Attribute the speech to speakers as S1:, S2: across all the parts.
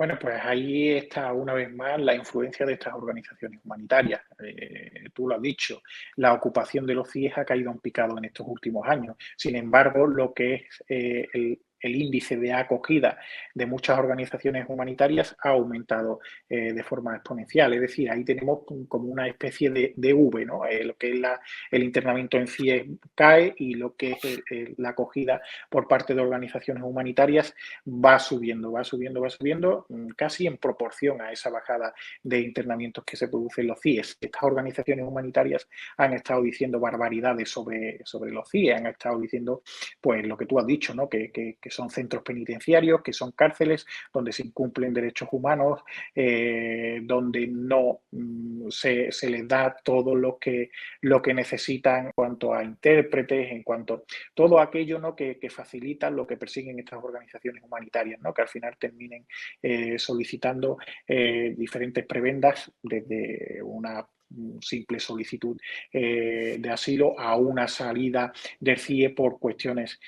S1: Bueno, pues ahí está una vez más la influencia de estas organizaciones humanitarias. Tú lo has dicho, la ocupación de los CIES ha caído en picado en estos últimos años. Sin embargo, lo que es el índice de acogida de muchas organizaciones humanitarias ha aumentado de forma exponencial. Es decir, ahí tenemos como una especie de V, ¿no? Lo que es el internamiento en CIES cae y lo que es la acogida por parte de organizaciones humanitarias va subiendo, va subiendo, va subiendo, casi en proporción a esa bajada de internamientos que se producen en los CIES. Estas organizaciones humanitarias han estado diciendo barbaridades sobre los CIES, han estado diciendo pues lo que tú has dicho, ¿no? Que son centros penitenciarios, que son cárceles donde se incumplen derechos humanos, donde no se les da todo lo que necesitan en cuanto a intérpretes, en cuanto a todo aquello, ¿no? que facilita lo que persiguen estas organizaciones humanitarias, ¿no? Que al final terminen solicitando diferentes prebendas desde una simple solicitud de asilo a una salida del CIE por cuestiones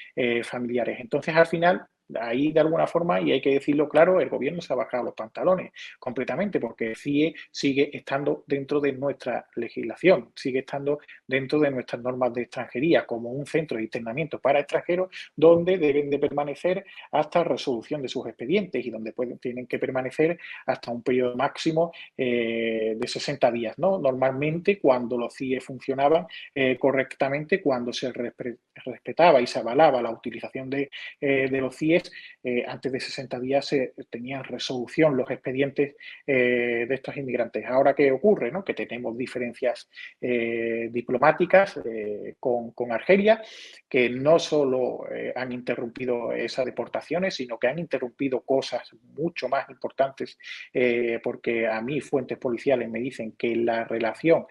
S1: familiares. Entonces, al final, ahí de alguna forma, y hay que decirlo claro, el gobierno se ha bajado los pantalones completamente porque el CIE sigue estando dentro de nuestra legislación, sigue estando dentro de nuestras normas de extranjería como un centro de internamiento para extranjeros donde deben de permanecer hasta resolución de sus expedientes y donde tienen que permanecer hasta un periodo máximo de 60 días, ¿no? Normalmente cuando los CIE funcionaban correctamente, cuando se respetaba y se avalaba la utilización de los CIE, antes de 60 días se tenían resolución los expedientes de estos inmigrantes. Ahora, ¿qué ocurre? ¿No? Que tenemos diferencias diplomáticas con Argelia, que no solo han interrumpido esas deportaciones, sino que han interrumpido cosas mucho más importantes, porque a mí fuentes policiales me dicen que la relación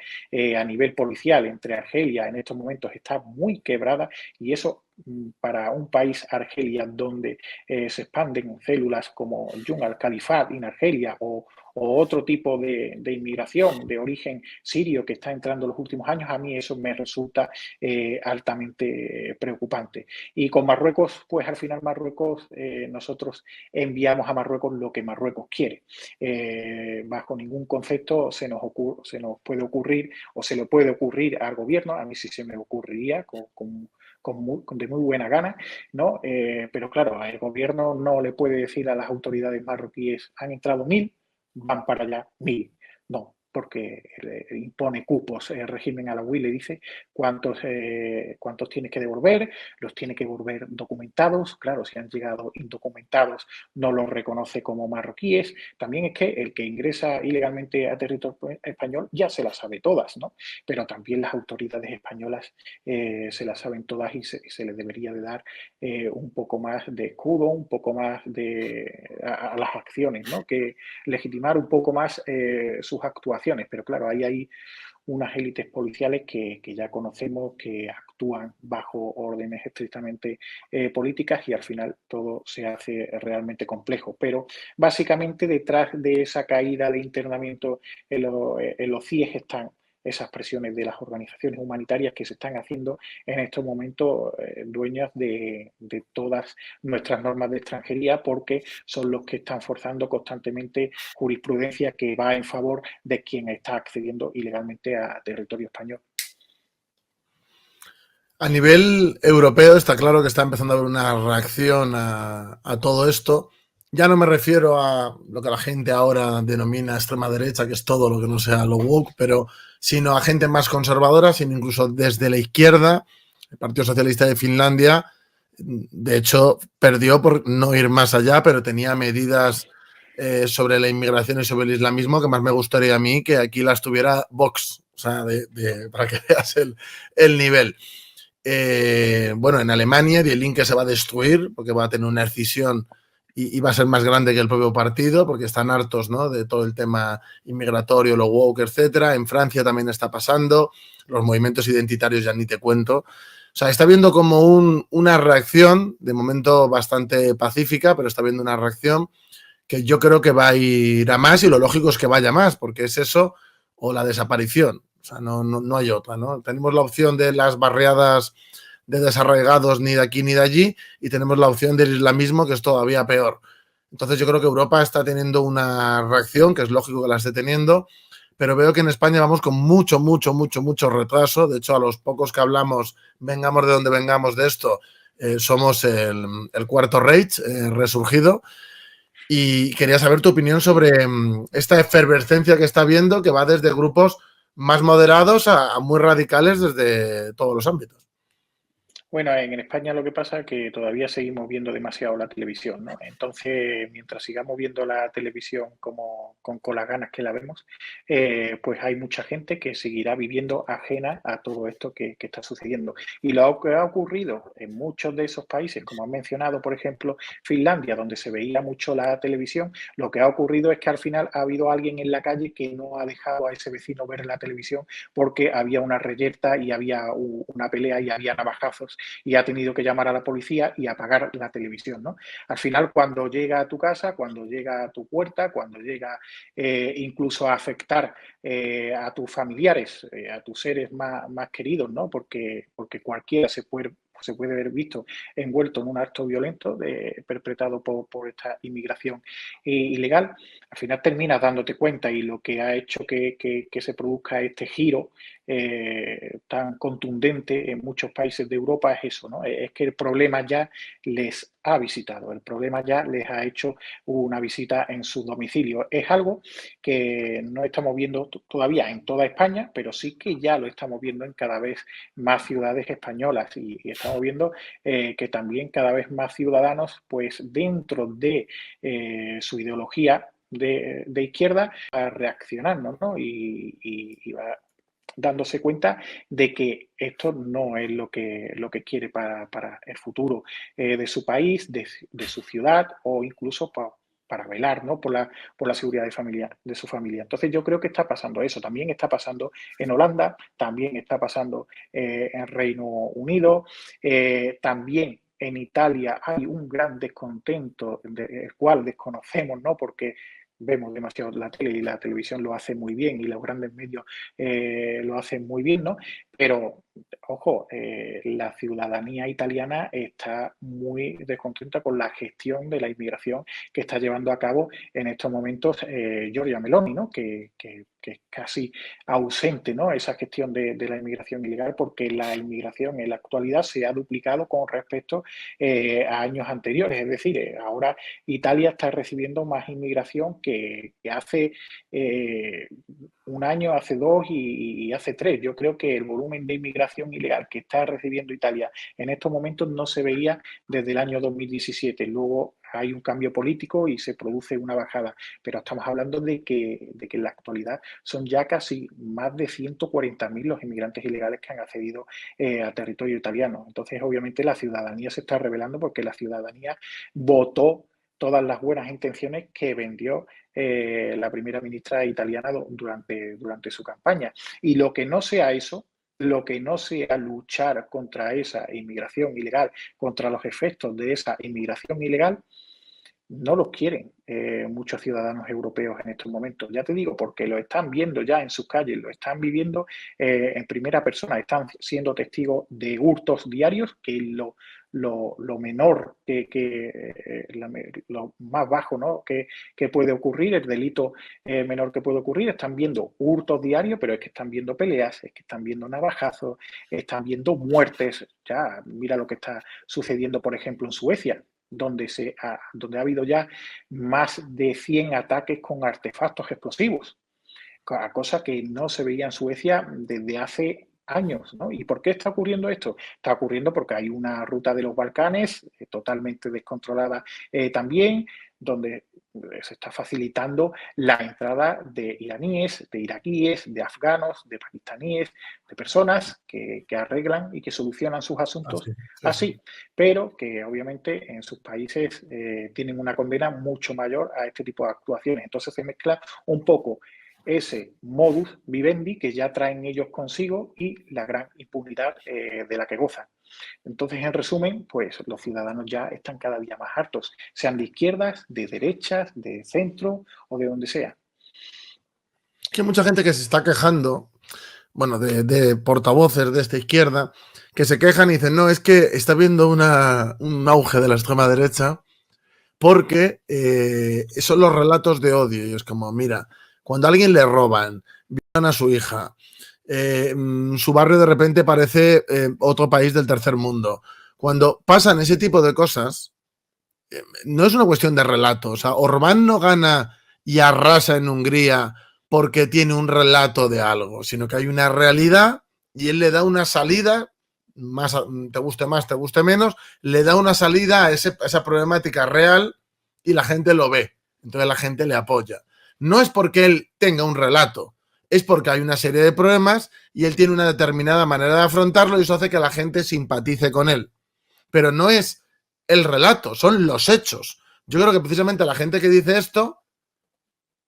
S1: a nivel policial entre Argelia en estos momentos está muy quebrada y eso para un país, Argelia, donde se expanden células como Jun al-Khalifat en Argelia o otro tipo de inmigración de origen sirio que está entrando en los últimos años, a mí eso me resulta altamente preocupante. Y con Marruecos, pues al final Marruecos, nosotros enviamos a Marruecos lo que Marruecos quiere. Bajo ningún concepto se nos puede ocurrir o se le puede ocurrir al gobierno, a mí sí se me ocurriría de muy buena gana, ¿no? Pero claro, el gobierno no le puede decir a las autoridades marroquíes, han entrado 1000, van para allá 1000. No, porque impone cupos el régimen alawí, le dice cuántos tienes que devolver, los tiene que devolver documentados, claro, si han llegado indocumentados no los reconoce como marroquíes. También es que el que ingresa ilegalmente a territorio español ya se las sabe todas, ¿no? Pero también las autoridades españolas se las saben todas y se les debería de dar un poco más de escudo, un poco más a las acciones, ¿no? Que legitimar un poco más sus actuaciones, pero claro, ahí hay unas élites policiales que ya conocemos, que actúan bajo órdenes estrictamente políticas y al final todo se hace realmente complejo. Pero básicamente detrás de esa caída de internamiento en los CIES están esas presiones de las organizaciones humanitarias que se están haciendo en estos momentos dueñas de todas nuestras normas de extranjería porque son los que están forzando constantemente jurisprudencia que va en favor de quien está accediendo ilegalmente a territorio español.
S2: A nivel europeo está claro que está empezando a haber una reacción a todo esto. Ya no me refiero a lo que la gente ahora denomina extrema derecha, que es todo lo que no sea lo woke, pero sino a gente más conservadora, sino incluso desde la izquierda. El Partido Socialista de Finlandia, de hecho, perdió por no ir más allá, pero tenía medidas sobre la inmigración y sobre el islamismo que más me gustaría a mí que aquí las tuviera Vox, o sea, para que veas el nivel. Bueno, en Alemania Die Linke se va a destruir porque va a tener una escisión y va a ser más grande que el propio partido porque están hartos, ¿no? De todo el tema inmigratorio, lo woke, etcétera. En Francia también está pasando, los movimientos identitarios ya ni te cuento. O sea, está viendo como una reacción, de momento bastante pacífica, pero está viendo una reacción que yo creo que va a ir a más y lo lógico es que vaya más, porque es eso o la desaparición. O sea, no hay otra, ¿no? Tenemos la opción de las barriadas de desarraigados ni de aquí ni de allí y tenemos la opción del islamismo que es todavía peor. Entonces yo creo que Europa está teniendo una reacción, que es lógico que la esté teniendo, pero veo que en España vamos con mucho retraso. De hecho, a los pocos que hablamos, vengamos de donde vengamos de esto, somos el cuarto Reich resurgido. Y quería saber tu opinión sobre esta efervescencia que está habiendo, que va desde grupos más moderados a muy radicales desde todos los ámbitos.
S1: Bueno, en España lo que pasa es que todavía seguimos viendo demasiado la televisión, ¿no? Entonces, mientras sigamos viendo la televisión como con las ganas que la vemos, pues hay mucha gente que seguirá viviendo ajena a todo esto que está sucediendo. Y lo que ha ocurrido en muchos de esos países, como has mencionado, por ejemplo, Finlandia, donde se veía mucho la televisión, lo que ha ocurrido es que al final ha habido alguien en la calle que no ha dejado a ese vecino ver la televisión porque había una reyerta y había una pelea y había navajazos y ha tenido que llamar a la policía y apagar la televisión, ¿no? Al final, cuando llega a tu casa, cuando llega a tu puerta, cuando llega incluso a afectar a tus familiares, a tus seres más queridos, ¿no? Porque cualquiera se puede ver visto envuelto en un acto violento perpetrado por esta inmigración ilegal, al final terminas dándote cuenta y lo que ha hecho que se produzca este giro tan contundente en muchos países de Europa es eso, ¿no? Es que el problema ya les ha visitado, el problema ya les ha hecho una visita en su domicilio. Es algo que no estamos viendo todavía en toda España, pero sí que ya lo estamos viendo en cada vez más ciudades españolas y estamos viendo que también cada vez más ciudadanos, pues dentro de su ideología de izquierda, va reaccionando, ¿no? Y va dándose cuenta de que esto no es lo que quiere para el futuro de su país, de su ciudad o incluso para velar, ¿no? por la seguridad de su familia. Entonces yo creo que está pasando eso. También está pasando en Holanda, también está pasando en Reino Unido, también en Italia hay un gran descontento, del cual desconocemos, ¿no? Porque vemos demasiado la tele y la televisión lo hace muy bien y los grandes medios lo hacen muy bien, ¿no? Pero, ojo, la ciudadanía italiana está muy descontenta con la gestión de la inmigración que está llevando a cabo en estos momentos Giorgia Meloni, ¿no? Que es casi ausente, ¿no? Esa gestión de la inmigración ilegal, porque la inmigración en la actualidad se ha duplicado con respecto a años anteriores. Es decir, ahora Italia está recibiendo más inmigración que hace un año, hace dos y hace tres. Yo creo que el volumen de inmigración ilegal que está recibiendo Italia en estos momentos no se veía desde el año 2017. Luego hay un cambio político y se produce una bajada, pero estamos hablando de que en la actualidad son ya casi más de 140.000 los inmigrantes ilegales que han accedido a territorio italiano. Entonces, obviamente, la ciudadanía se está rebelando porque la ciudadanía votó todas las buenas intenciones que vendió la primera ministra italiana durante su campaña. Y lo que no sea eso, lo que no sea luchar contra esa inmigración ilegal, contra los efectos de esa inmigración ilegal, no los quieren muchos ciudadanos europeos en estos momentos. Ya te digo, porque lo están viendo ya en sus calles, lo están viviendo en primera persona, están siendo testigos de hurtos diarios, que lo menor, lo más bajo, ¿no? que puede ocurrir, el delito menor que puede ocurrir, están viendo hurtos diarios, pero es que están viendo peleas, es que están viendo navajazos, están viendo muertes. Ya, mira lo que está sucediendo, por ejemplo, en Suecia, donde ha habido ya más de 100 ataques con artefactos explosivos, cosa que no se veía en Suecia desde hace años, ¿no? ¿Y por qué está ocurriendo esto? Está ocurriendo porque hay una ruta de los Balcanes totalmente descontrolada también, donde se está facilitando la entrada de iraníes, de iraquíes, de afganos, de pakistaníes, de personas que arreglan y que solucionan sus asuntos así, pero que obviamente en sus países tienen una condena mucho mayor a este tipo de actuaciones. Entonces se mezcla un poco ese modus vivendi que ya traen ellos consigo y la gran impunidad de la que gozan. Entonces, en resumen, pues los ciudadanos ya están cada día más hartos, sean de izquierdas, de derechas, de centro o de donde sea.
S2: Que hay mucha gente que se está quejando, bueno, de portavoces de esta izquierda, que se quejan y dicen, no, es que está habiendo un auge de la extrema derecha porque son los relatos de odio. Y es como, mira, cuando a alguien le roban, violan a su hija, su barrio de repente parece otro país del tercer mundo. Cuando pasan ese tipo de cosas, no es una cuestión de relato. O sea, Orbán no gana y arrasa en Hungría porque tiene un relato de algo, sino que hay una realidad y él le da una salida, más, te guste menos, le da una salida a esa problemática real y la gente lo ve. Entonces la gente le apoya. No es porque él tenga un relato, es porque hay una serie de problemas y él tiene una determinada manera de afrontarlo y eso hace que la gente simpatice con él. Pero no es el relato, son los hechos. Yo creo que precisamente la gente que dice esto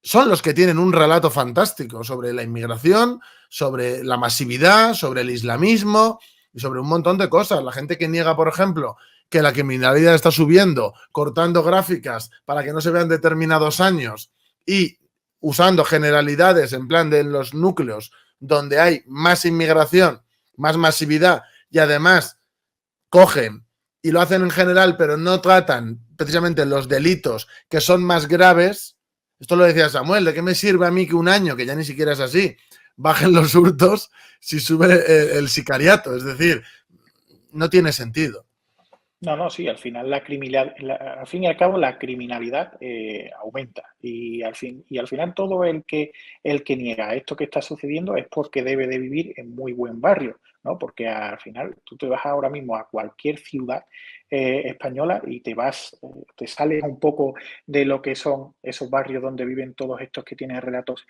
S2: son los que tienen un relato fantástico sobre la inmigración, sobre la masividad, sobre el islamismo y sobre un montón de cosas. La gente que niega, por ejemplo, que la criminalidad está subiendo, cortando gráficas para que no se vean determinados años y usando generalidades en plan de los núcleos donde hay más inmigración, más masividad y además cogen y lo hacen en general, pero no tratan precisamente los delitos que son más graves. Esto lo decía Samuel, ¿de qué me sirve a mí que un año, que ya ni siquiera es así, bajen los hurtos si sube el sicariato? Es decir, no tiene sentido.
S1: No, no, sí, al final al fin y al cabo la criminalidad aumenta y al final todo el que niega esto que está sucediendo es porque debe de vivir en muy buen barrio, ¿no? Porque al final tú te vas ahora mismo a cualquier ciudad española y te sales un poco de lo que son esos barrios donde viven todos estos que tienen relatos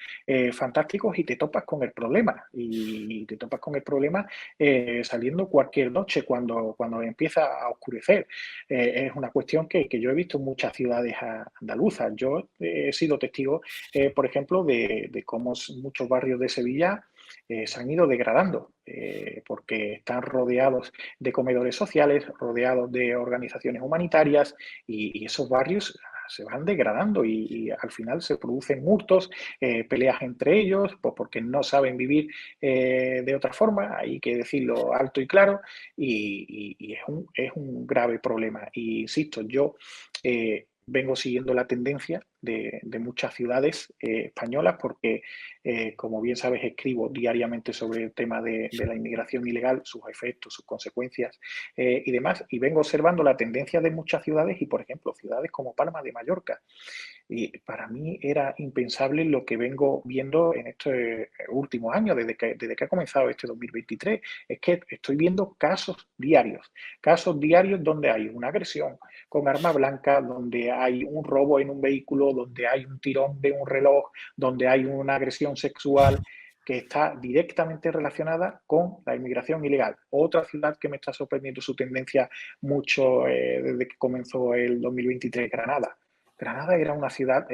S1: fantásticos y te topas con el problema y te topas con el problema saliendo cualquier noche cuando empieza a oscurecer. Es una cuestión que yo he visto en muchas ciudades andaluzas. Yo he sido testigo, por ejemplo, de cómo muchos barrios de Sevilla se han ido degradando porque están rodeados de comedores sociales, rodeados de organizaciones humanitarias y esos barrios se van degradando y al final se producen hurtos, peleas entre ellos, pues porque no saben vivir de otra forma, hay que decirlo alto y claro, y es un grave problema. Y insisto, yo vengo siguiendo la tendencia de muchas ciudades españolas porque, como bien sabes, escribo diariamente sobre el tema de la inmigración ilegal, sus efectos, sus consecuencias y demás, y vengo observando la tendencia de muchas ciudades y, por ejemplo, ciudades como Palma de Mallorca. Y para mí era impensable lo que vengo viendo en estos últimos años, desde que ha comenzado este 2023. Es que estoy viendo casos diarios donde hay una agresión con arma blanca, donde hay un robo en un vehículo, donde hay un tirón de un reloj, donde hay una agresión sexual que está directamente relacionada con la inmigración ilegal. Otra ciudad que me está sorprendiendo su tendencia mucho desde que comenzó el 2023, Granada. Granada era una ciudad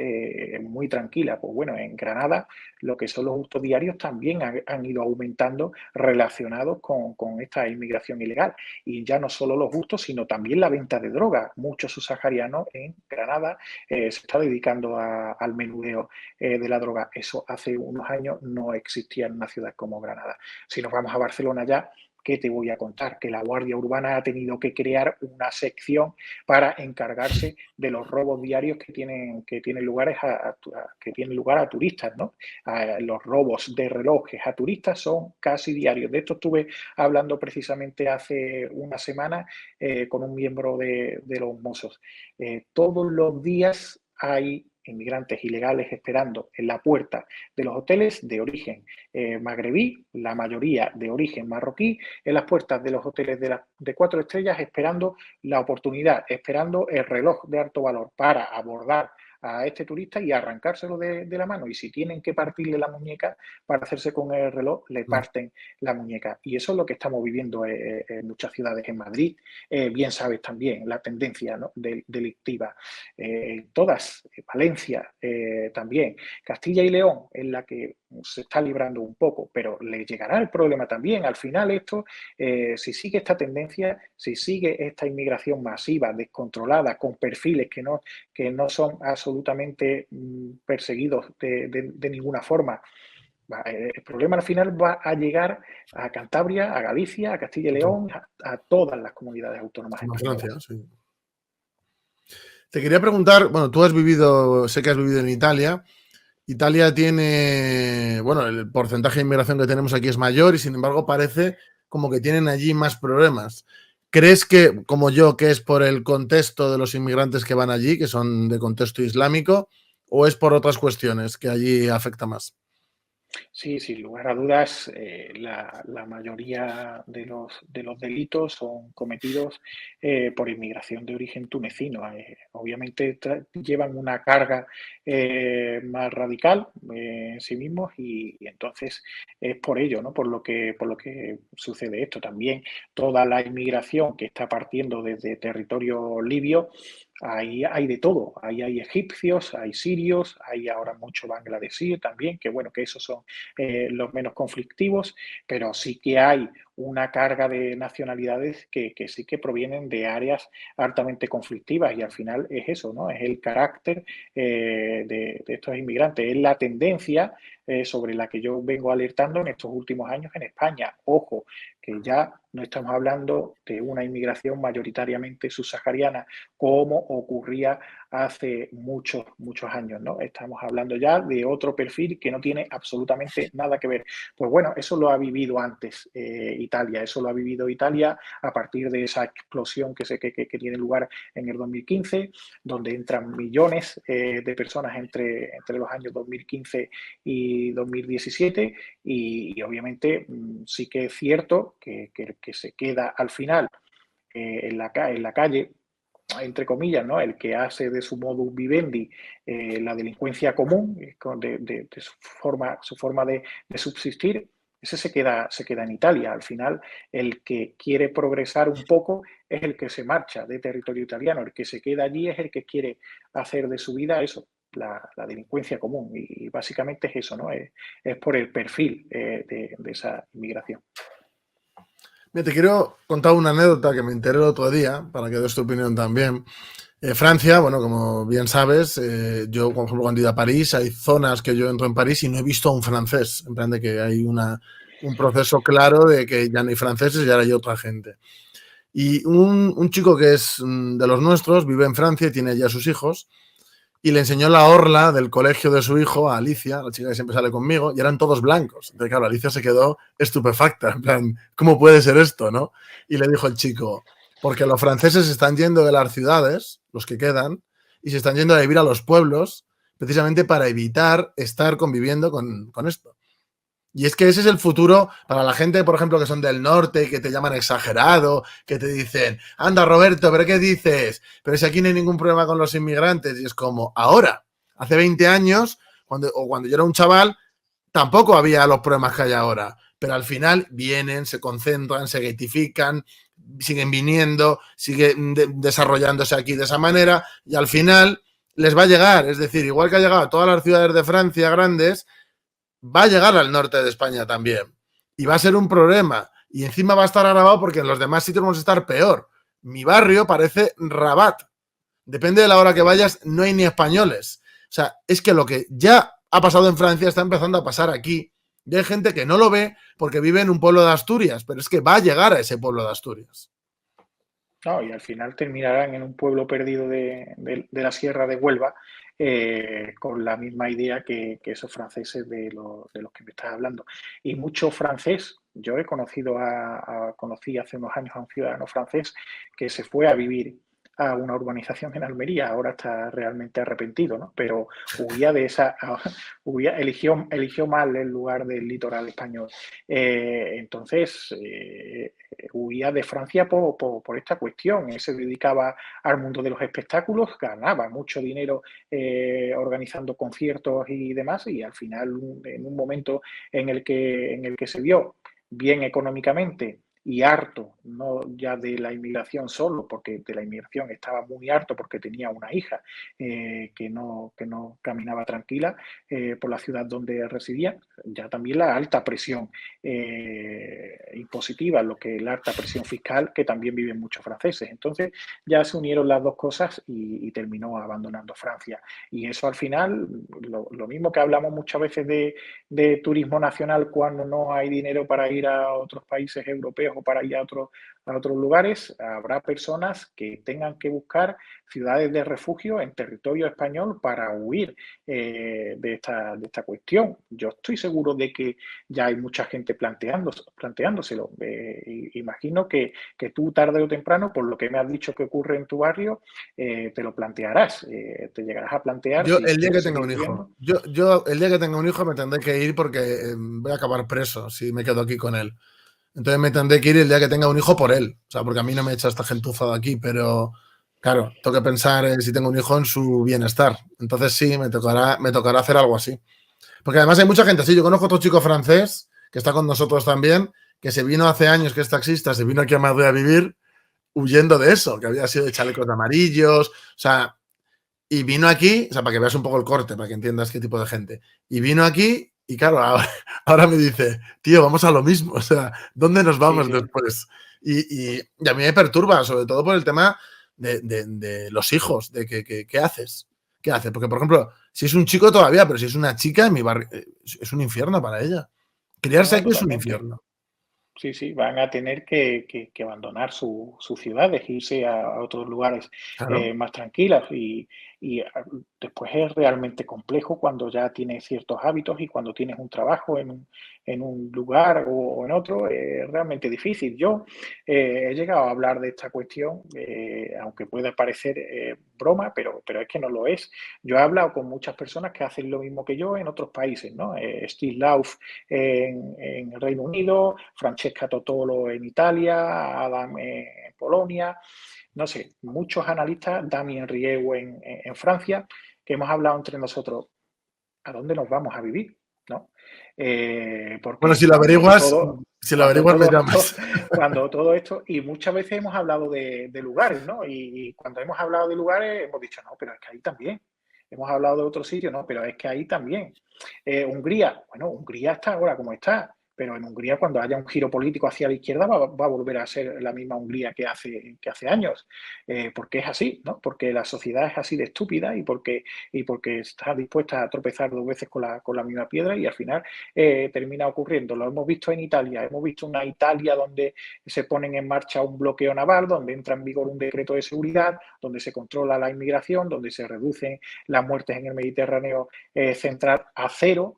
S1: muy tranquila. Pues bueno, en Granada lo que son los hurtos diarios también han ido aumentando relacionados con esta inmigración ilegal. Y ya no solo los hurtos, sino también la venta de droga. Muchos subsaharianos en Granada se están dedicando al menudeo de la droga. Eso hace unos años no existía en una ciudad como Granada. Si nos vamos a Barcelona ya, ¿qué te voy a contar? Que la Guardia Urbana ha tenido que crear una sección para encargarse de los robos diarios que tienen lugar a turistas, ¿no? Los robos de relojes a turistas son casi diarios. De esto estuve hablando precisamente hace una semana con un miembro de los Mossos. Todos los días hay inmigrantes ilegales esperando en la puerta de los hoteles de origen magrebí, la mayoría de origen marroquí, en las puertas de los hoteles de 4 estrellas esperando la oportunidad, esperando el reloj de alto valor para abordar a este turista y arrancárselo de la mano. Y si tienen que partirle la muñeca para hacerse con el reloj, le parten la muñeca. Y eso es lo que estamos viviendo en muchas ciudades. En Madrid, bien sabes también la tendencia, ¿no?, delictiva. Todas, Valencia también, Castilla y León, en la que se está librando un poco, pero le llegará el problema también. Al final esto, si sigue esta tendencia, si sigue esta inmigración masiva, descontrolada, con perfiles que no son absolutamente perseguidos de ninguna forma, el problema al final va a llegar a Cantabria, a Galicia, a Castilla y León, a todas las comunidades autónomas españolas.
S2: Sí. Te quería preguntar, bueno, tú has vivido, sé que has vivido en Italia. Italia tiene, bueno, el porcentaje de inmigración que tenemos aquí es mayor y sin embargo parece como que tienen allí más problemas. ¿Crees que, como yo, que es por el contexto de los inmigrantes que van allí, que son de contexto islámico, o es por otras cuestiones que allí afecta más?
S1: Sí, sin lugar a dudas, la mayoría de los delitos son cometidos por inmigración de origen tunecino. Obviamente llevan una carga más radical en sí mismos y entonces es por ello, ¿no? Por lo que sucede esto. También toda la inmigración que está partiendo desde territorio libio, ahí hay de todo. Ahí hay egipcios, hay sirios, hay ahora mucho bangladesí también, que bueno, que esos son los menos conflictivos, pero sí que hay una carga de nacionalidades que sí que provienen de áreas altamente conflictivas y al final es eso, ¿no? Es el carácter de estos inmigrantes, es la tendencia sobre la que yo vengo alertando en estos últimos años en España. Ojo, que ya no estamos hablando de una inmigración mayoritariamente subsahariana como ocurría hace muchos, muchos años, ¿no? Estamos hablando ya de otro perfil que no tiene absolutamente nada que ver. Pues bueno, eso lo ha vivido antes Italia, eso lo ha vivido Italia a partir de esa explosión que tiene lugar en el 2015, donde entran millones de personas entre los años 2015 y 2017 y obviamente sí que es cierto que se queda al final en la calle, entre comillas, ¿no? El que hace de su modus vivendi la delincuencia común, de su forma de subsistir, ese se queda en Italia. Al final, el que quiere progresar un poco es el que se marcha de territorio italiano, el que se queda allí es el que quiere hacer de su vida eso, la delincuencia común. Y básicamente es eso, ¿no? Es por el perfil de esa inmigración.
S2: Mira, te quiero contar una anécdota que me enteré el otro día, para que des tu opinión también. Francia, bueno, como bien sabes, yo, por ejemplo, cuando he ido a París, hay zonas que yo entro en París y no he visto a un francés, en plan de que hay un proceso claro de que ya no hay franceses y ahora hay otra gente. Y un chico que es de los nuestros, vive en Francia y tiene ya sus hijos, y le enseñó la orla del colegio de su hijo a Alicia, la chica que siempre sale conmigo, y eran todos blancos. Entonces, claro, Alicia se quedó estupefacta, en plan, ¿cómo puede ser esto, no? Y le dijo el chico, porque los franceses se están yendo de las ciudades, los que quedan, y se están yendo a vivir a los pueblos, precisamente para evitar estar conviviendo con esto. Y es que ese es el futuro para la gente, por ejemplo, que son del norte, que te llaman exagerado, que te dicen, anda Roberto, ¿pero qué dices? Pero si aquí no hay ningún problema con los inmigrantes. Y es como, ahora, hace 20 años, cuando yo era un chaval, tampoco había los problemas que hay ahora. Pero al final vienen, se concentran, se getifican, siguen viniendo, siguen desarrollándose aquí de esa manera y al final les va a llegar. Es decir, igual que ha llegado a todas las ciudades de Francia grandes, va a llegar al norte de España también. Y va a ser un problema. Y encima va a estar agravado porque en los demás sitios vamos a estar peor. Mi barrio parece Rabat. Depende de la hora que vayas, no hay ni españoles. O sea, es que lo que ya ha pasado en Francia está empezando a pasar aquí. Y hay gente que no lo ve porque vive en un pueblo de Asturias, pero es que va a llegar a ese pueblo de Asturias.
S1: No, y al final terminarán en un pueblo perdido de la Sierra de Huelva con la misma idea que esos franceses de los que me estás hablando. Y mucho francés, yo he conocido conocí hace unos años a un ciudadano francés que se fue a vivir a una urbanización en Almería, ahora está realmente arrepentido, ¿no? Pero huía de esa, eligió mal el lugar del litoral español. Entonces, huía de Francia por esta cuestión. Él se dedicaba al mundo de los espectáculos, ganaba mucho dinero organizando conciertos y demás, y al final, en un momento en el que se vio bien económicamente y harto, no ya de la inmigración solo, porque de la inmigración estaba muy harto porque tenía una hija que no caminaba tranquila por la ciudad donde residía, ya también la alta presión impositiva, lo que la alta presión fiscal que también viven muchos franceses. Entonces ya se unieron las dos cosas y terminó abandonando Francia. Y eso al final, lo mismo que hablamos muchas veces de turismo nacional cuando no hay dinero para ir a otros países europeos complejo para ir a otros lugares, habrá personas que tengan que buscar ciudades de refugio en territorio español para huir de esta cuestión. Yo estoy seguro de que ya hay mucha gente planteándoselo. Imagino que tú tarde o temprano, por lo que me has dicho que ocurre en tu barrio, te lo plantearás, te llegarás a plantear
S2: Yo
S1: si
S2: el día que
S1: quieres
S2: tenga
S1: seguir
S2: un hijo,
S1: viviendo.
S2: yo el día que tenga un hijo me tendré que ir porque voy a acabar preso si me quedo aquí con él. Entonces me tendré que ir el día que tenga un hijo por él. O sea, porque a mí no me echa esta gentuza de aquí, pero claro, tengo que pensar si tengo un hijo en su bienestar. Entonces sí, me tocará hacer algo así. Porque además hay mucha gente así. Yo conozco a otro chico francés que está con nosotros también, que se vino hace años, que es taxista, se vino aquí a Madrid a vivir huyendo de eso, que había sido de chalecos amarillos. O sea, y vino aquí, o sea, para que veas un poco el corte, para que entiendas qué tipo de gente. Y vino aquí y claro, ahora me dice, tío, vamos a lo mismo. O sea, ¿dónde nos
S1: Sí,
S2: vamos
S1: sí.
S2: después? Y a mí me perturba, sobre todo por el tema de los hijos, de qué haces. ¿Qué hace? Porque, por ejemplo, si es un chico todavía, pero si es una chica, en mi barrio, es un infierno para ella. Criarse
S1: No,
S2: aquí es un
S1: totalmente.
S2: infierno.
S1: Sí, sí, van a tener que abandonar sus ciudades, irse a otros lugares
S2: Claro.
S1: más tranquilos y después es realmente complejo cuando ya tienes ciertos hábitos y cuando tienes un trabajo en un lugar o en otro, es realmente difícil. Yo he llegado a hablar de esta cuestión, aunque pueda parecer broma, pero es que no lo es. Yo he hablado con muchas personas que hacen lo mismo que yo en otros países, ¿no? Steve Lauf en el Reino Unido, Francesca Totolo en Italia, Adam en Polonia, no sé, muchos analistas, Damien Rieu en Francia, que hemos hablado entre nosotros, ¿a dónde nos vamos a vivir? ¿No?
S2: Bueno,
S1: Porque cuando
S2: si lo averiguas me llamas.
S1: cuando todo esto, y muchas veces hemos hablado de lugares, ¿no? Y cuando hemos hablado de lugares hemos dicho, no, pero es que ahí también. Hemos hablado de otro sitio, no, pero es que ahí también. Hungría, bueno, Hungría está ahora como está, pero en Hungría cuando haya un giro político hacia la izquierda va a volver a ser la misma Hungría que hace años, porque es así, ¿no? Porque la sociedad es así de estúpida y porque está dispuesta a tropezar dos veces con la misma piedra y al final termina ocurriendo. Lo hemos visto en Italia, hemos visto una Italia donde se ponen en marcha un bloqueo naval, donde entra en vigor un decreto de seguridad, donde se controla la inmigración, donde se reducen las muertes en el Mediterráneo central a cero,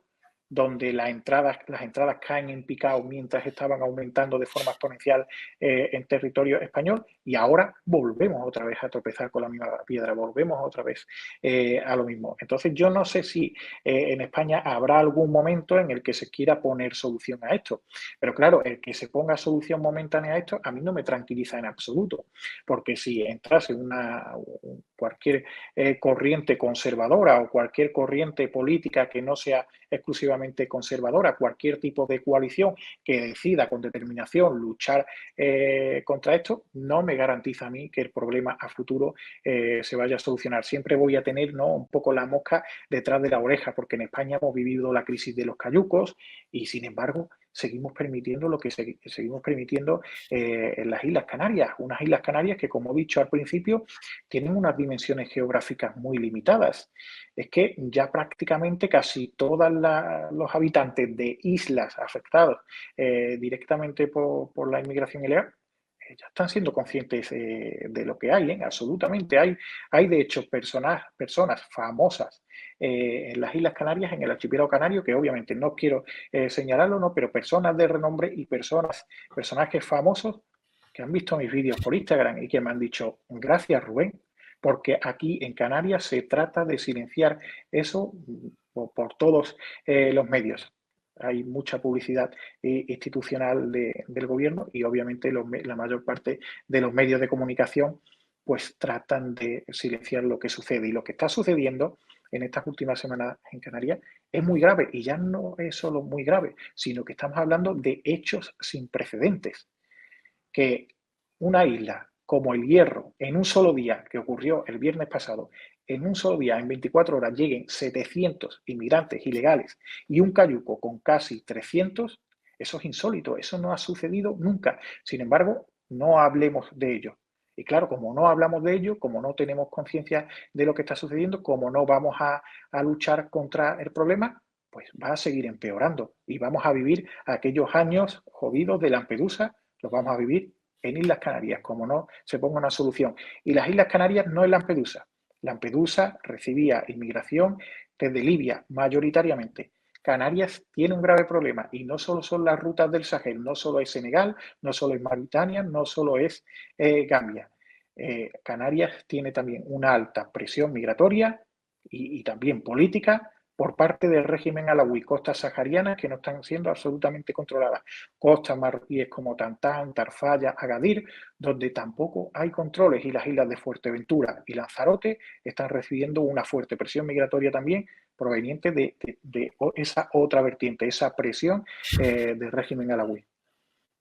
S1: donde las entradas caen en picado mientras estaban aumentando de forma exponencial en territorio español y ahora volvemos otra vez a tropezar con la misma piedra, volvemos otra vez a lo mismo. Entonces yo no sé si en España habrá algún momento en el que se quiera poner solución a esto, pero claro, el que se ponga solución momentánea a esto a mí no me tranquiliza en absoluto, porque si entrase cualquier corriente conservadora o cualquier corriente política que no sea exclusivamente conservadora, cualquier tipo de coalición que decida con determinación luchar contra esto, no me garantiza a mí que el problema a futuro se vaya a solucionar. Siempre voy a tener, ¿no?, un poco la mosca detrás de la oreja, porque en España hemos vivido la crisis de los cayucos y, sin embargo, seguimos permitiendo lo que seguimos permitiendo en las Islas Canarias, unas Islas Canarias que, como he dicho al principio, tienen unas dimensiones geográficas muy limitadas. Es que ya prácticamente casi todos los habitantes de islas afectados directamente por la inmigración ilegal ya están siendo conscientes de lo que hay, absolutamente. Hay de hecho personas famosas en las Islas Canarias, en el archipiélago canario, que obviamente no quiero señalarlo, ¿no? Pero personas de renombre y personajes famosos que han visto mis vídeos por Instagram y que me han dicho, gracias Rubén, porque aquí en Canarias se trata de silenciar eso por todos los medios. Hay mucha publicidad institucional del gobierno y obviamente la mayor parte de los medios de comunicación pues tratan de silenciar lo que sucede. Y lo que está sucediendo en estas últimas semanas en Canarias es muy grave. Y ya no es solo muy grave, sino que estamos hablando de hechos sin precedentes. Que una isla como el Hierro, en un solo día, que ocurrió el viernes pasado, en un solo día, en 24 horas, lleguen 700 inmigrantes ilegales y un cayuco con casi 300, eso es insólito, eso no ha sucedido nunca. Sin embargo, no hablemos de ello. Y claro, como no hablamos de ello, como no tenemos conciencia de lo que está sucediendo, como no vamos a luchar contra el problema, pues va a seguir empeorando y vamos a vivir aquellos años jodidos de Lampedusa, los vamos a vivir en Islas Canarias, como no se ponga una solución. Y las Islas Canarias no es Lampedusa. Lampedusa recibía inmigración desde Libia, mayoritariamente. Canarias tiene un grave problema y no solo son las rutas del Sahel, no solo es Senegal, no solo es Mauritania, no solo es Gambia. Canarias tiene también una alta presión migratoria y también política por parte del régimen alauí, costas saharianas que no están siendo absolutamente controladas, costas marroquíes como Tantán, Tarfaya, Agadir, donde tampoco hay controles, y las islas de Fuerteventura y Lanzarote están recibiendo una fuerte presión migratoria también proveniente de esa otra vertiente, esa presión del régimen alauí.